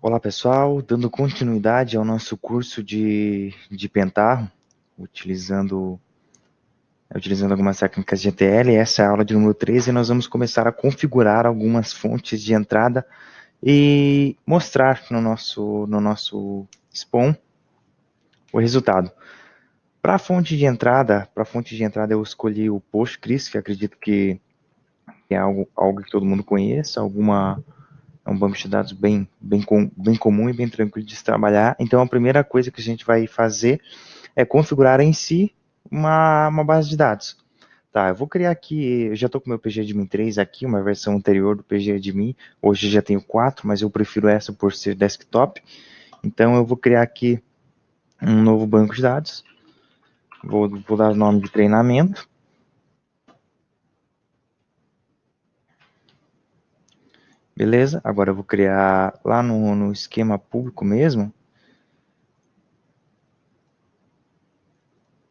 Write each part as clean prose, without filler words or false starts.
Olá pessoal, dando continuidade ao nosso curso de Pentaho, utilizando algumas técnicas de ETL. Essa é a aula de número 13 e nós vamos começar a configurar algumas fontes de entrada e mostrar no nosso Spawn o resultado. Para a fonte de entrada, eu escolhi o Postgres, que acredito que é algo que todo mundo conheça, é um banco de dados bem comum e bem tranquilo de se trabalhar. Então, a primeira coisa que a gente vai fazer é configurar em si uma base de dados. Tá, eu vou criar aqui, eu já estou com o meu PGAdmin 3 aqui, uma versão anterior do PGAdmin. Hoje já tenho 4, mas eu prefiro essa por ser desktop. Então, eu vou criar aqui um novo banco de dados. Vou dar o nome de treinamento. Beleza, agora eu vou criar lá no esquema público mesmo.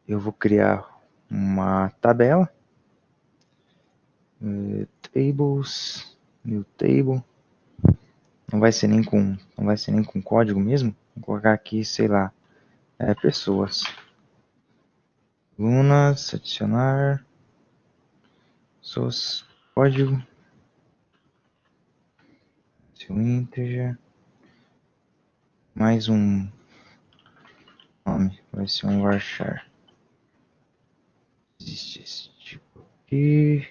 Eu vou criar uma tabela. Tables, new table. Não vai ser nem com código mesmo. Vou colocar aqui, sei lá, pessoas. Lunas, adicionar, source, código, seu integer, mais um nome, vai ser um varchar. Existe esse tipo aqui.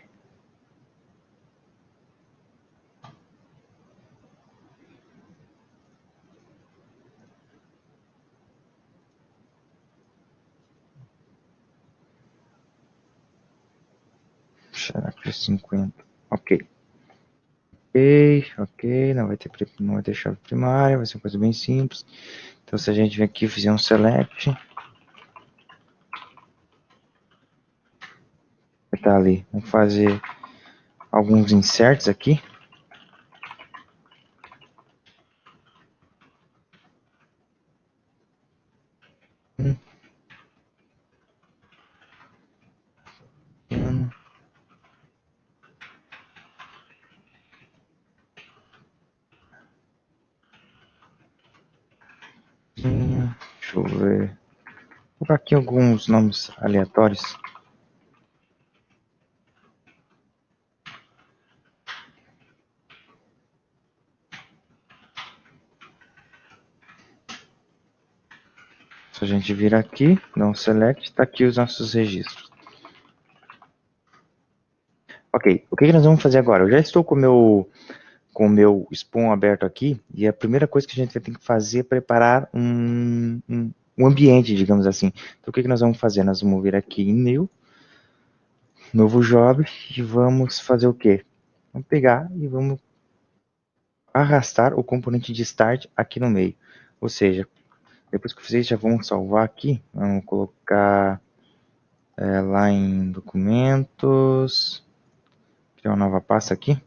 Será que é 50? Ok. Ok, não vai ter chave primária, vai ser uma coisa bem simples. Então, se a gente vir aqui e fizer um select, vai estar ali. Vamos fazer alguns inserts aqui. Deixa eu ver. Vou colocar aqui alguns nomes aleatórios. Se a gente vir aqui, dá um select, está aqui os nossos registros. Ok, o que nós vamos fazer agora? Eu já estou com o meu Spawn aberto aqui, e a primeira coisa que a gente vai ter que fazer é preparar um ambiente, digamos assim. Então, o que nós vamos fazer? Nós vamos vir aqui em New, novo job, e vamos fazer o quê? Vamos pegar e vamos arrastar o componente de start aqui no meio. Ou seja, depois que vocês já vão salvar aqui, vamos colocar lá em documentos, criar uma nova pasta aqui,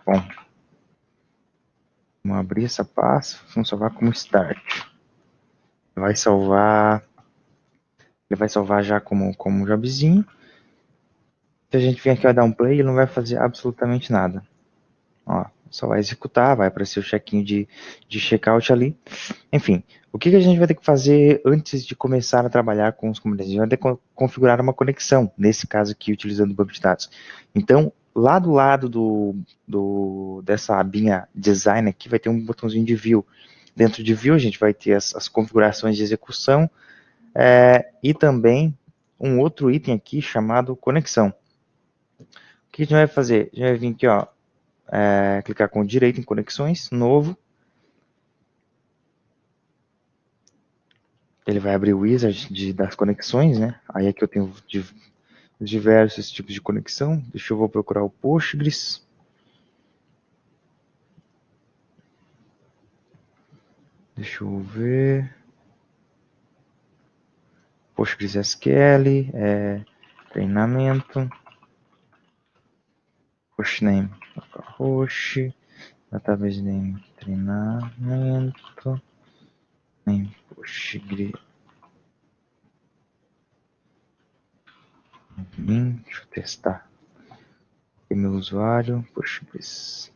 bom, vamos abrir essa pasta, vamos salvar como start, vai salvar, ele vai salvar já como jobzinho. Se a gente vier aqui, vai dar um play, ele não vai fazer absolutamente nada. Ó, só vai executar, vai aparecer o check-in de checkout ali. Enfim, o que a gente vai ter que fazer antes de começar a trabalhar com os comandos? A gente vai ter que configurar uma conexão, nesse caso aqui, utilizando o banco de dados. Então, lá do lado dessa abinha design aqui, vai ter um botãozinho de view. Dentro de view, a gente vai ter as configurações de execução e também um outro item aqui chamado conexão. O que a gente vai fazer? A gente vai vir aqui, ó, clicar com direito em conexões, novo. Ele vai abrir o wizard das conexões, né? Aí aqui eu tenho diversos tipos de conexão. Deixa eu vou procurar o Postgres. Deixa eu ver. Postgres SQL, treinamento. Hostname, host. Database name, treinamento. Name, Postgres. Deixa eu testar. E meu usuário, puxa, esse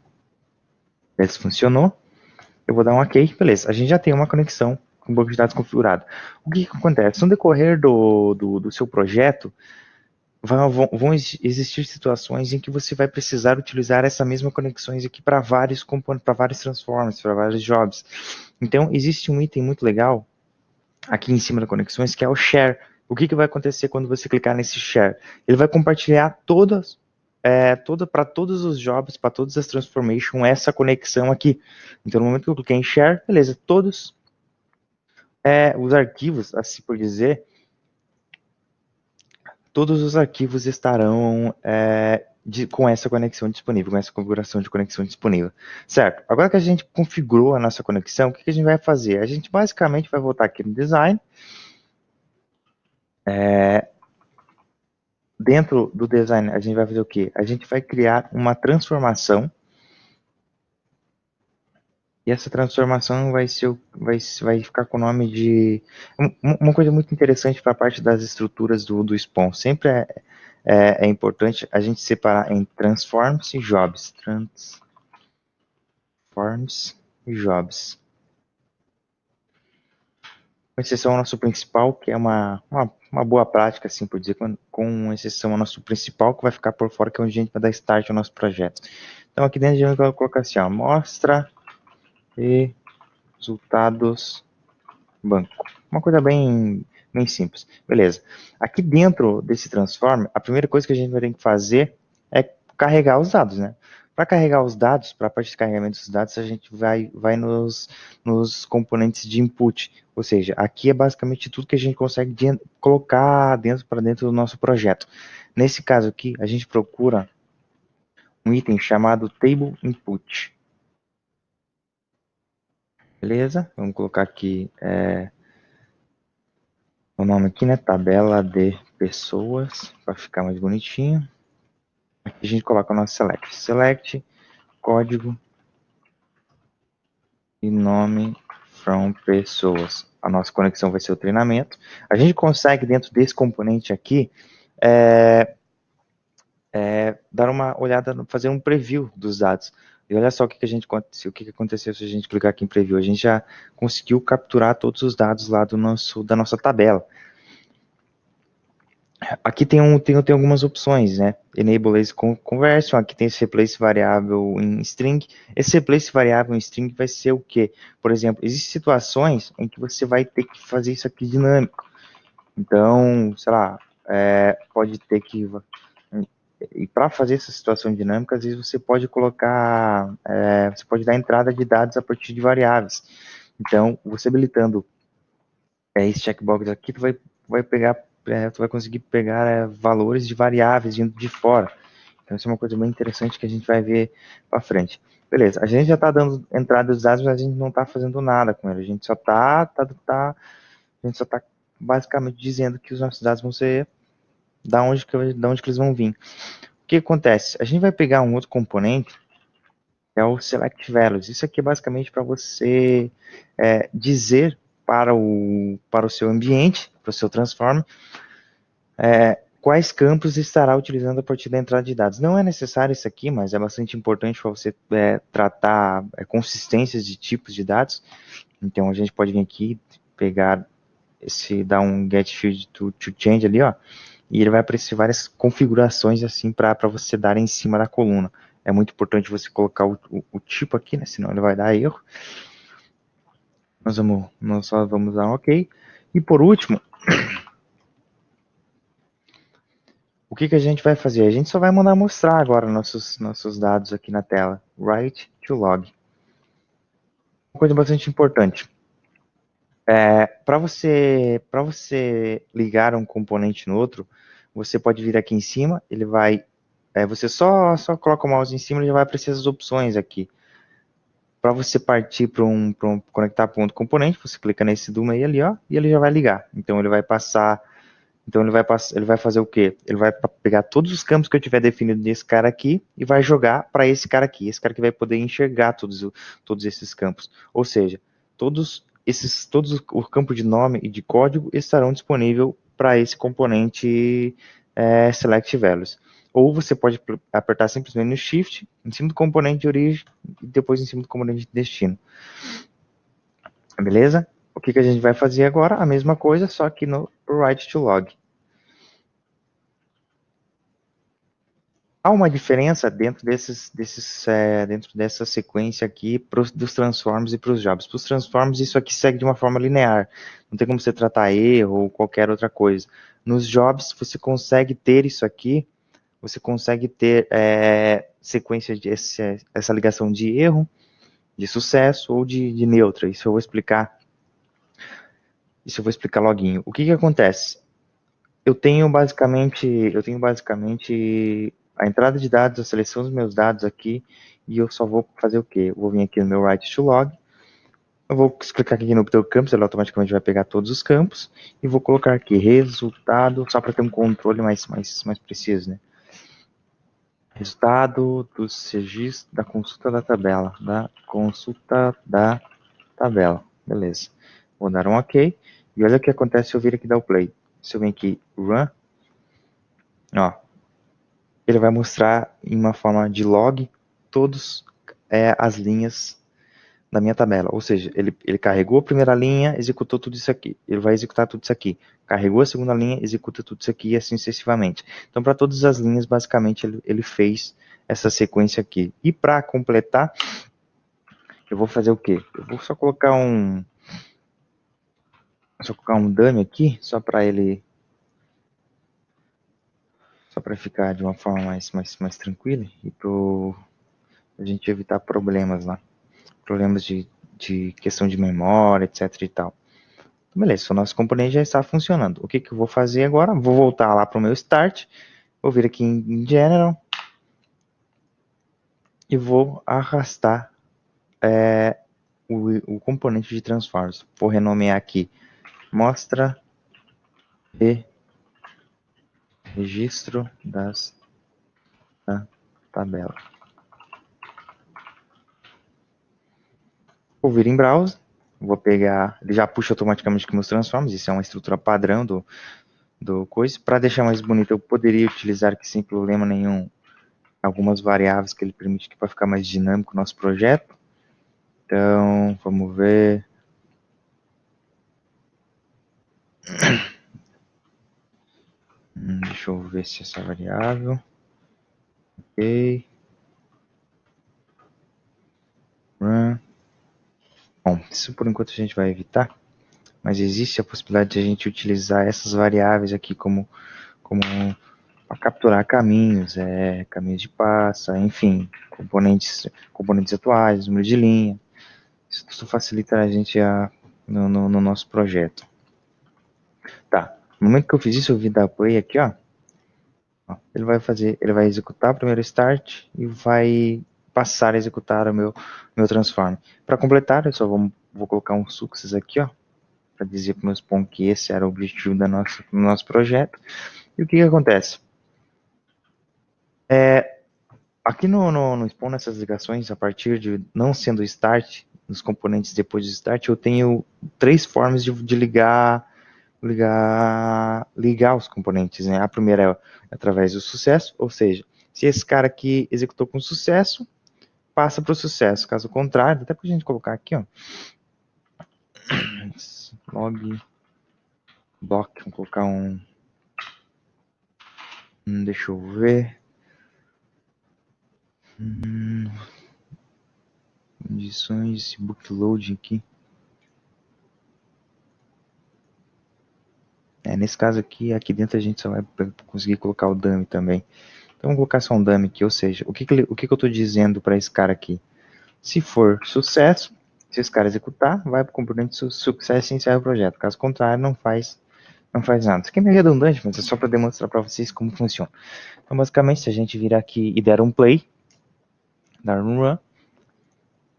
funcionou. Eu vou dar um OK, beleza. A gente já tem uma conexão com o banco de dados configurado. O que acontece? No decorrer do seu projeto, vão existir situações em que você vai precisar utilizar essa mesma conexões aqui para vários componentes, para vários transformers, para vários jobs. Então, existe um item muito legal aqui em cima da conexões, que é o share. O que vai acontecer quando você clicar nesse share? Ele vai compartilhar para todos os jobs, para todas as transformations, essa conexão aqui. Então, no momento que eu cliquei em share, beleza, todos os arquivos, assim por dizer, todos os arquivos estarão com essa conexão disponível, com essa configuração de conexão disponível. Certo, agora que a gente configurou a nossa conexão, o que a gente vai fazer? A gente basicamente vai voltar aqui no design, dentro do design, a gente vai fazer o quê? A gente vai criar uma transformação, e essa transformação vai ficar com o nome de... Uma coisa muito interessante para a parte das estruturas do Spawn, sempre é importante a gente separar em transforms e jobs. Transforms e jobs. Com exceção ao nosso principal, que é uma boa prática, assim por dizer, com exceção ao nosso principal, que vai ficar por fora, que é onde a gente vai dar start ao nosso projeto. Então aqui dentro a gente vai colocar assim, ó, mostra resultados banco. Uma coisa bem simples. Beleza. Aqui dentro desse transform, a primeira coisa que a gente vai ter que fazer é carregar os dados, né? Para carregar os dados, para a parte de carregamento dos dados, a gente vai nos componentes de input. Ou seja, aqui é basicamente tudo que a gente consegue colocar para dentro do nosso projeto. Nesse caso aqui, a gente procura um item chamado Table Input. Beleza? Vamos colocar aqui o nome aqui, né? Tabela de pessoas, para ficar mais bonitinho. Aqui a gente coloca o nosso select. Select, código e nome from pessoas. A nossa conexão vai ser o treinamento. A gente consegue, dentro desse componente aqui, dar uma olhada, fazer um preview dos dados. E olha só o que aconteceu se a gente clicar aqui em preview. A gente já conseguiu capturar todos os dados lá da nossa tabela. Aqui tem algumas opções, né? Enable Lazy Conversion, aqui tem esse replace variável em string. Esse replace variável em string vai ser o quê? Por exemplo, existem situações em que você vai ter que fazer isso aqui dinâmico. Então, sei lá, pode ter que... E para fazer essa situação dinâmica, às vezes você pode colocar... você pode dar entrada de dados a partir de variáveis. Então, você habilitando esse checkbox aqui, vai pegar, tu vai conseguir pegar valores de variáveis vindo de fora. Então isso é uma coisa bem interessante que a gente vai ver para frente. Beleza, a gente já está dando entrada dos dados, mas a gente não está fazendo nada com ele. A gente só está basicamente dizendo que os nossos dados vão ser da onde que eles vão vir. O que acontece? A gente vai pegar um outro componente, que é o Select Values. Isso aqui é basicamente para você dizer para o seu ambiente, para o seu transform, quais campos estará utilizando a partir da entrada de dados. Não é necessário isso aqui, mas é bastante importante para você tratar consistências de tipos de dados. Então a gente pode vir aqui, pegar dar um get field to change ali, ó, e ele vai aparecer várias configurações assim para você dar em cima da coluna. É muito importante você colocar o tipo aqui, né? Senão ele vai dar erro. Nós só vamos dar um OK. E por último, o que a gente vai fazer? A gente só vai mandar mostrar agora nossos dados aqui na tela. Write to log. Uma coisa bastante importante. Para você ligar um componente no outro, você pode vir aqui em cima, ele vai... você só coloca o mouse em cima e já vai aparecer as opções aqui. Para você partir conectar para um outro componente, você clica nesse do meio ali, ó, e ele já vai ligar. Então ele vai passar... Então ele vai fazer o quê? Ele vai pegar todos os campos que eu tiver definido nesse cara aqui e vai jogar para esse cara aqui. Esse cara que vai poder enxergar todos esses campos. Ou seja, todos o campo de nome e de código estarão disponíveis para esse componente Select Values. ou você pode apertar simplesmente no Shift, em cima do componente de origem, e depois em cima do componente de destino. Beleza? O que a gente vai fazer agora? A mesma coisa, só que no write to log. Há uma diferença dentro dentro dessa sequência aqui dos transforms e para os jobs. Para os transforms, isso aqui segue de uma forma linear. Não tem como você tratar erro ou qualquer outra coisa. Nos jobs, você consegue ter isso aqui. Você consegue ter sequência de essa ligação de erro, de sucesso ou de neutra. Isso eu vou explicar. Isso eu vou explicar loguinho. O que acontece? Eu tenho basicamente a entrada de dados, a seleção dos meus dados aqui, e eu só vou fazer o quê? Eu vou vir aqui no meu write to log, eu vou clicar aqui no botão campos, ele automaticamente vai pegar todos os campos, e vou colocar aqui resultado, só para ter um controle mais preciso, né? Resultado dos registros da consulta da tabela, beleza. Vou dar um OK, e olha o que acontece se eu vir aqui dar o play. Se eu vir aqui, run, ó, ele vai mostrar em uma forma de log todas as linhas da minha tabela. Ou seja, ele carregou a primeira linha, executou tudo isso aqui. Ele vai executar tudo isso aqui. Carregou a segunda linha, executa tudo isso aqui e assim sucessivamente. Então, para todas as linhas, basicamente, ele fez essa sequência aqui. E para completar, eu vou fazer o quê? Eu vou só colocar um dummy aqui, só para ficar de uma forma mais tranquila e para a gente evitar problemas lá. Problemas de questão de memória, etc e tal. Então, beleza, o nosso componente já está funcionando. O que eu vou fazer agora? Vou voltar lá para o meu Start, vou vir aqui em General e vou arrastar o componente de Transforms. Vou renomear aqui Mostra e Registro da tabela. Vou vir em Browse, vou pegar, ele já puxa automaticamente aqui meus transforms, isso é uma estrutura padrão do coisa. Para deixar mais bonito, eu poderia utilizar aqui sem problema nenhum algumas variáveis que ele permite para ficar mais dinâmico o nosso projeto. Então, vamos ver. Deixa eu ver se essa variável. Ok. Run. Bom, isso por enquanto a gente vai evitar, mas existe a possibilidade de a gente utilizar essas variáveis aqui como para capturar caminhos, caminhos de passa, enfim, componentes atuais, número de linha. Isso facilita a gente no nosso projeto. Tá, no momento que eu fiz isso, eu vim dar play aqui, ó. Ele vai executar o primeiro start e vai passar a executar o meu transform. Para completar, eu só vou colocar um success aqui, ó, para dizer para o meu spawn que esse era o objetivo do nosso projeto. E o que acontece? Aqui no spawn, nessas ligações, a partir de não sendo start, nos componentes depois do start, eu tenho 3 formas de ligar os componentes, né? A primeira é através do sucesso, ou seja, se esse cara aqui executou com sucesso, passa para o sucesso. Caso contrário, até para a gente colocar aqui, ó, log block, vamos colocar deixa eu ver, condições, bootload aqui. Nesse caso aqui dentro a gente só vai conseguir colocar o dummy também. Então vamos colocar só um dummy aqui, ou seja, o que eu estou dizendo para esse cara aqui? Se for sucesso, se esse cara executar, vai para o componente sucesso e encerra o projeto. Caso contrário, não faz nada. Isso aqui é meio redundante, mas é só para demonstrar para vocês como funciona. Então basicamente, se a gente vir aqui e der um play, dar um run,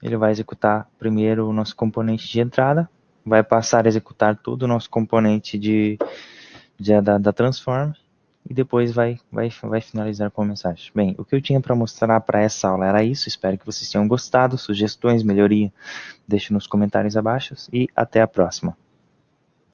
ele vai executar primeiro o nosso componente de entrada, vai passar a executar todo o nosso componente da transform e depois vai finalizar com a mensagem. Bem, o que eu tinha para mostrar para essa aula era isso. Espero que vocês tenham gostado. Sugestões, melhoria, deixe nos comentários abaixo e até a próxima.